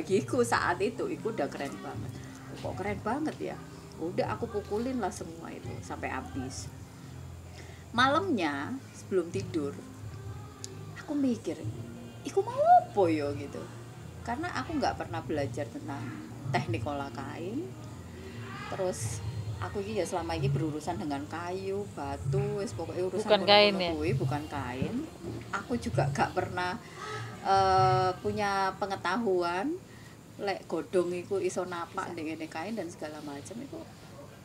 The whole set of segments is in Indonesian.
bagiku saat itu udah keren banget. Kok keren banget ya? Udah aku pukulin lah semua itu sampai habis. Malamnya sebelum tidur aku mikir, iku mau apa yo gitu. Karena aku nggak pernah belajar tentang teknik olah kain. Terus aku ini ya selama ini berurusan dengan kayu, batu, wis pokoknya urusan bukan kain ya. Bukan kain. Aku juga gak pernah punya pengetahuan lek godhong iku iso napak ndek kain dan segala macam itu.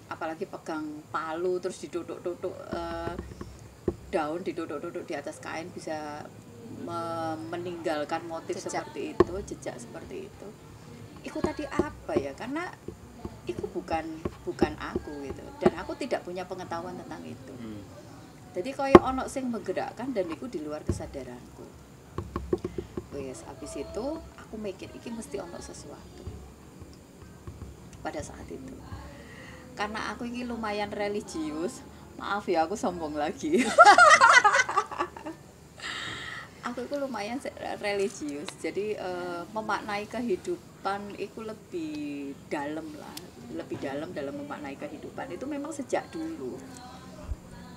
Apalagi pegang palu terus diduduk-duduk daun diduduk-duduk di atas kain bisa meninggalkan motif seperti itu, jejak seperti itu. Iku tadi apa ya? Karena itu bukan aku gitu, dan aku tidak punya pengetahuan tentang itu. Jadi koyo ono sing menggerakkan dan itu di luar kesadaranku. Wes habis itu aku mikir iki mesti ono sesuatu pada saat itu. Karena aku ini lumayan religius, maaf ya aku sombong lagi. Aku itu lumayan religius, jadi memaknai kehidupan itu lebih dalam dalam memaknai kehidupan itu memang sejak dulu.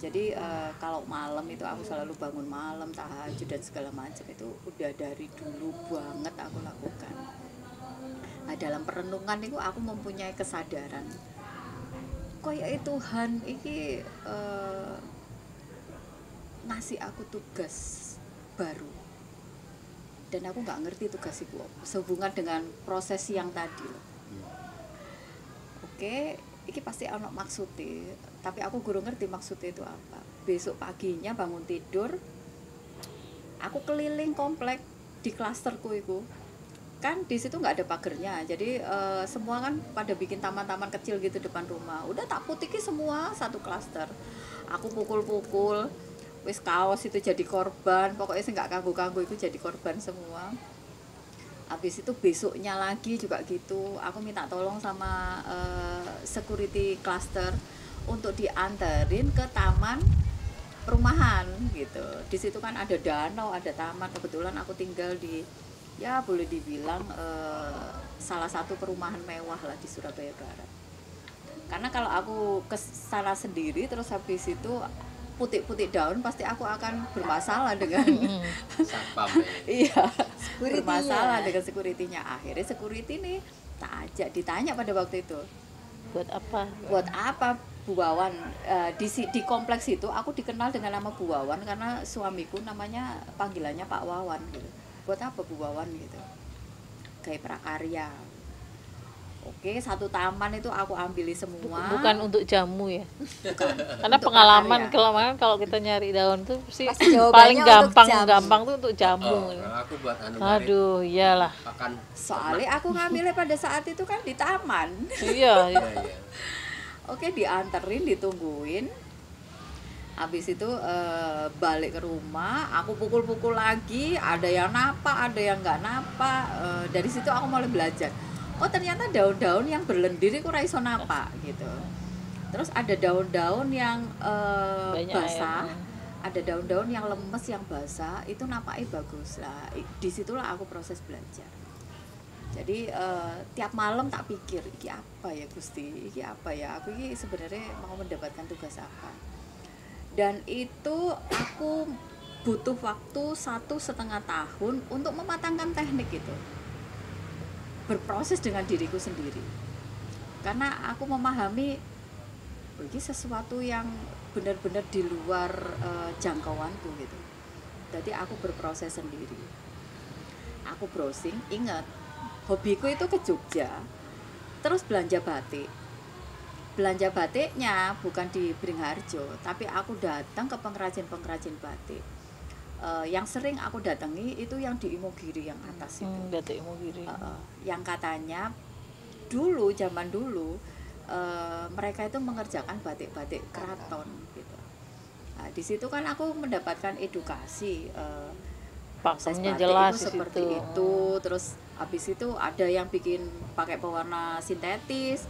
Jadi kalau malam itu aku selalu bangun malam, tahajud dan segala macam itu udah dari dulu banget aku lakukan. Nah dalam perenungan itu aku mempunyai kesadaran, kayak Tuhan ini ngasih aku tugas baru dan aku nggak ngerti tugas itu sehubungan dengan proses yang tadi. Oke, ini pasti ono maksudnya, tapi aku guru ngerti maksudnya itu apa. Besok paginya bangun tidur, aku keliling komplek di klasterku itu. Kan di situ nggak ada pagernya, jadi semua kan pada bikin taman-taman kecil gitu depan rumah. Udah tak putiki semua satu klaster. Aku pukul-pukul. Wis kaos itu jadi korban, pokoknya sih nggak kanggo-kanggo itu jadi korban semua. Habis itu besoknya lagi juga gitu, aku minta tolong sama security cluster untuk dianterin ke taman perumahan gitu. Di situ kan ada danau, ada taman. Kebetulan aku tinggal di, ya boleh dibilang salah satu perumahan mewah lah di Surabaya Barat. Karena kalau aku ke sana sendiri terus habis itu putik-putik daun pasti aku akan bermasalah dengan satpam. Iya, bermasalah dengan security-nya. Akhirnya security nih tak ajak ditanya pada waktu itu. Buat apa? Buat apa Bu Wawan? Di kompleks itu aku dikenal dengan nama Bu Wawan karena suamiku namanya panggilannya Pak Wawan gitu. Buat apa Bu Wawan gitu? Kayak prakarya. Oke, satu taman itu aku ambili semua. Bukan untuk jamu ya. Bukan. Karena Untuk pengalaman prakarya. kalau kita nyari daun tuh sih Pasti jawabannya paling untuk jamu. gampang tuh untuk jamu. Kalau aku buat Aduh, iyalah. akan Soalnya aku ngambilnya pada saat itu kan di taman. Iya. iya. Oke, dianterin, ditungguin. Habis itu balik ke rumah, aku pukul-pukul lagi, ada yang napa, ada yang nggak napa. Dari situ aku mulai belajar. Oh ternyata daun-daun yang berlendir itu ora iso napa gitu. Terus ada daun-daun yang basah, ada daun-daun yang lemes yang basah, itu napaknya bagus lah. Disitulah aku proses belajar. Jadi tiap malam tak pikir, iki apa ya Gusti, iki apa ya, aku ini sebenarnya mau mendapatkan tugas apa. Dan itu aku butuh waktu 1,5 tahun untuk mematangkan teknik itu, berproses dengan diriku sendiri. Karena aku memahami ini sesuatu yang benar-benar di luar jangkauanku gitu. Jadi aku berproses sendiri. Aku browsing, ingat hobiku itu ke Jogja, terus belanja batik. Belanja batiknya bukan di Beringharjo, tapi aku datang ke pengrajin-pengrajin batik. Yang sering aku datangi itu yang di Imogiri yang atas itu. Batik Imogiri. Yang katanya zaman dulu mereka itu mengerjakan batik-batik keraton gitu. Nah, di situ kan aku mendapatkan edukasi proses batik jelas itu seperti itu. Terus habis itu ada yang bikin pakai pewarna sintetis,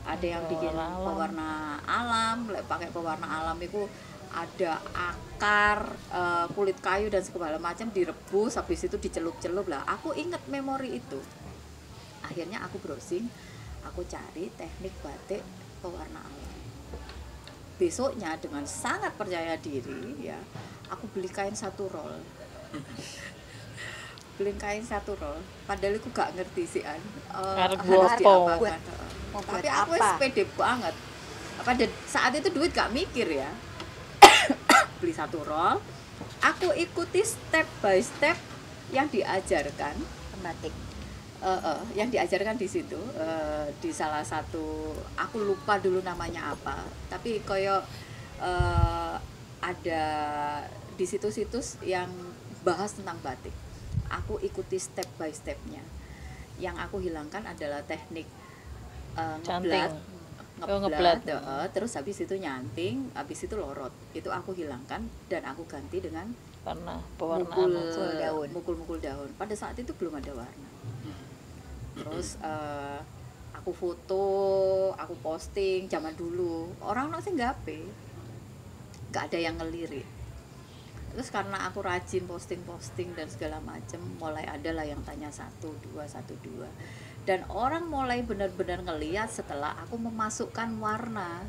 ada yang bikin pewarna alam. Pakai pewarna alam itu ada akar, kulit kayu dan segala macam direbus, habis itu dicelup-celup lah. Aku ingat memori itu. Akhirnya aku browsing, aku cari teknik batik pewarna alam. Besoknya dengan sangat percaya diri ya, aku beli kain 1 roll. Beli kain 1 roll, padahal aku gak ngerti sih Arep harus apa? diapakan. Mau buat Tapi aku apa? pede banget. Pada saat itu duit gak mikir ya. Beli 1 roll, aku ikuti step by step yang diajarkan, Batik. yang diajarkan di situ, di salah satu, aku lupa dulu namanya apa, tapi koyo ada di situs-situs yang bahas tentang batik. Aku ikuti step by stepnya. Yang aku hilangkan adalah teknik Canting. ngeblat, Ngeblat. terus habis itu nyanting, habis itu lorot. Itu aku hilangkan dan aku ganti dengan Warna pewarnaan. Mukul daun. mukul daun. Pada saat itu belum ada warna. Terus aku foto, aku posting zaman dulu. Orang sih nggak ada yang ngelirik. Terus karena aku rajin posting dan segala macem, mulai ada lah yang tanya 1, 2. Dan orang mulai benar-benar ngelihat setelah aku memasukkan warna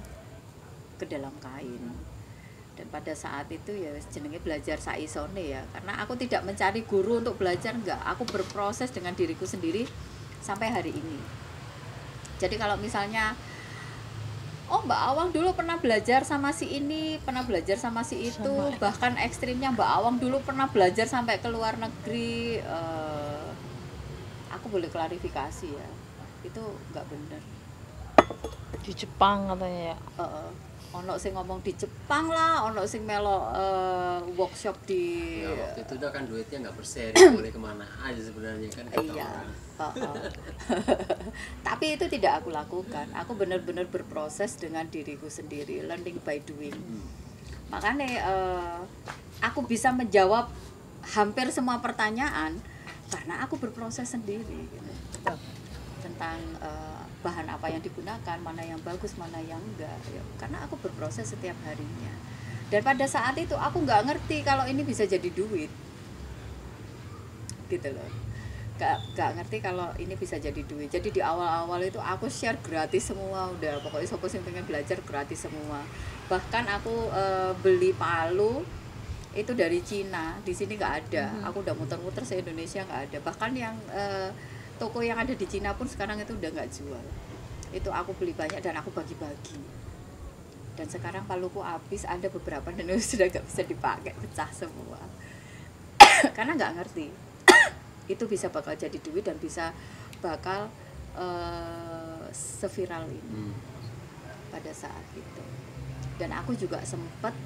ke dalam kain. Dan pada saat itu ya jenenge belajar saisone ya, karena aku tidak mencari guru untuk belajar, enggak, aku berproses dengan diriku sendiri sampai hari ini. Jadi kalau misalnya Mbak Awang dulu pernah belajar sama si ini, pernah belajar sama si itu, Sama. bahkan ekstrimnya Mbak Awang dulu pernah belajar sampai ke luar negeri, aku boleh klarifikasi ya, itu nggak benar. Di Jepang katanya ya. Ono sing ngomong di Jepang lah, ono sing melo workshop di Ya, waktu itu udah kan duitnya nggak berseri, boleh kemana aja sebenarnya kan kata iya. orang. Tapi itu tidak aku lakukan. Aku benar-benar berproses dengan diriku sendiri, learning by doing. Makanya aku bisa menjawab hampir semua pertanyaan karena aku berproses sendiri gitu. Tentang bahan apa yang digunakan, mana yang bagus, mana yang enggak ya, karena aku berproses setiap harinya. Dan pada saat itu aku nggak ngerti kalau ini bisa jadi duit gitu loh, gak ngerti kalau ini bisa jadi duit. Jadi di awal-awal itu aku share gratis semua, udah pokoknya siapa yang pengen belajar gratis semua. Bahkan aku beli palu itu dari Cina, di sini nggak ada. Aku udah muter-muter se Indonesia nggak ada. Bahkan yang toko yang ada di Cina pun sekarang itu udah nggak jual. Itu aku beli banyak dan aku bagi-bagi. Dan sekarang paluku habis, ada beberapa dan sudah nggak bisa dipakai, pecah semua. Karena nggak ngerti itu bisa bakal jadi duit dan bisa bakal seviral ini pada saat itu. Dan aku juga sempat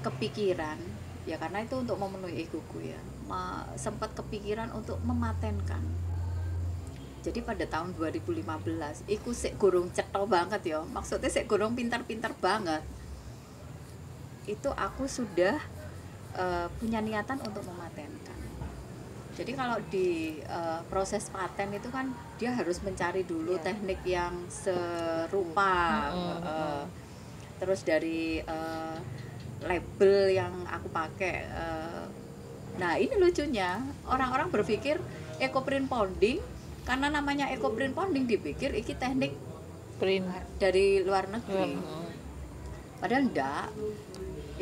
kepikiran ya, karena itu untuk memenuhi egoku ya, sempat kepikiran untuk mematenkan. Jadi pada tahun 2015 iku sik gurung cetha banget ya, maksudnya sik gurung pintar-pintar banget, itu aku sudah punya niatan untuk mematenkan. Jadi kalau di proses paten itu kan dia harus mencari dulu teknik yang serupa, terus dari label yang aku pakai. Nah ini lucunya, orang-orang berpikir ecoprint pounding, karena namanya ecoprint pounding dipikir iki teknik Print. dari luar negeri. Heeh. Padahal enggak,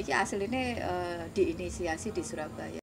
iki aslinya diinisiasi di Surabaya.